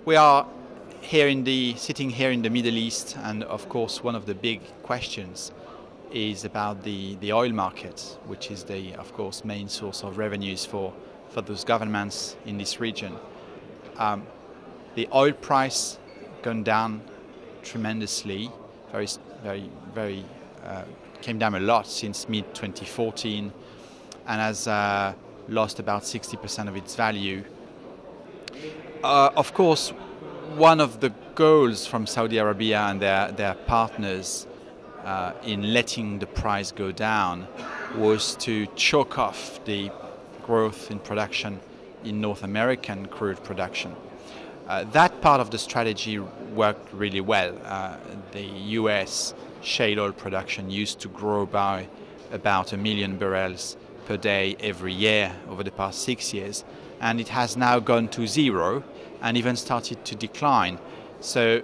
We are sitting here in the Middle East, and of course one of the big questions is about the oil market, which is the, of course, main source of revenues for those governments in this region. The oil price gone down tremendously, came down a lot since mid-2014, and has lost about 60% of its value. Of course, one of the goals from Saudi Arabia and their partners in letting the price go down was to choke off the growth in production in North American crude production. That part of the strategy worked really well. The US shale oil production used to grow by about 1 million barrels per day every year over the past 6 years, and it has now gone to zero and even started to decline. So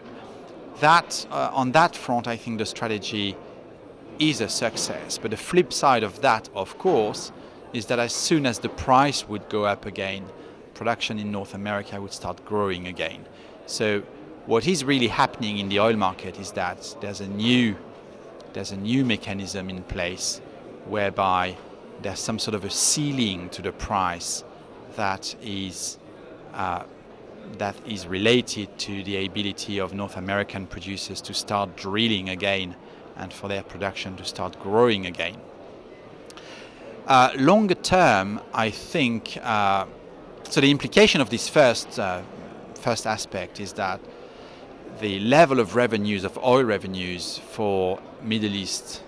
that on that front, I think the strategy is a success. But the flip side of that, of course, is that as soon as the price would go up again, production in North America would start growing again. So what is really happening in the oil market is that there's a new mechanism in place whereby there's some sort of a ceiling to the price that is related to the ability of North American producers to start drilling again and for their production to start growing again. Longer term, I think, so the implication of this first aspect is that the level of revenues, of oil revenues for Middle East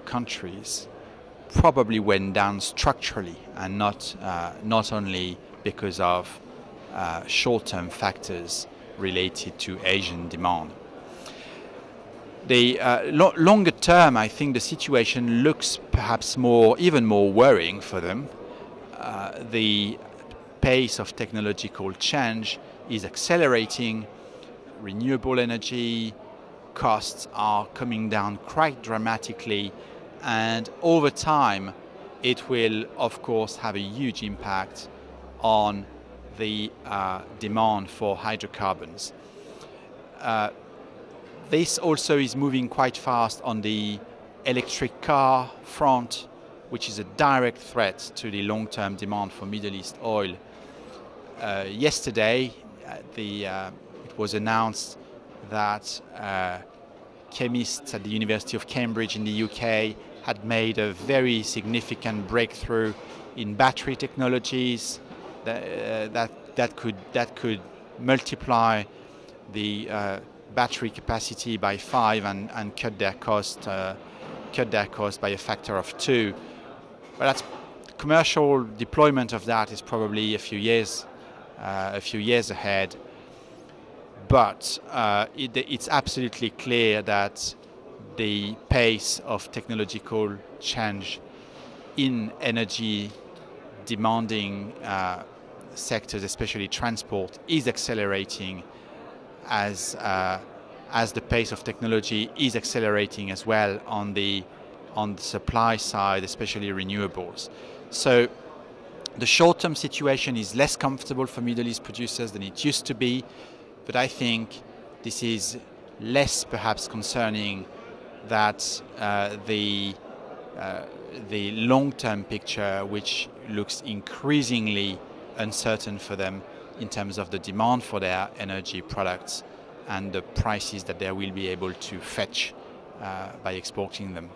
countries probably went down structurally and not only because of short-term factors related to Asian demand. The longer term, I think the situation looks perhaps even more worrying for them. The pace of technological change is accelerating. Renewable energy costs are coming down quite dramatically, and over time it will of course have a huge impact on the demand for hydrocarbons. This also is moving quite fast on the electric car front, which is a direct threat to the long-term demand for Middle East oil. Yesterday, it was announced that chemists at the University of Cambridge in the UK had made a very significant breakthrough in battery technologies that could multiply the battery capacity by 5 and cut their cost by a factor of 2. But that's commercial deployment of that is probably a few years ahead. But it's absolutely clear that the pace of technological change in energy demanding sectors, especially transport, is accelerating as the pace of technology is accelerating as well on the supply side, especially renewables. So the short-term situation is less comfortable for Middle East producers than it used to be, but I think this is less perhaps concerning that the long-term picture, which looks increasingly uncertain for them in terms of the demand for their energy products and the prices that they will be able to fetch by exporting them.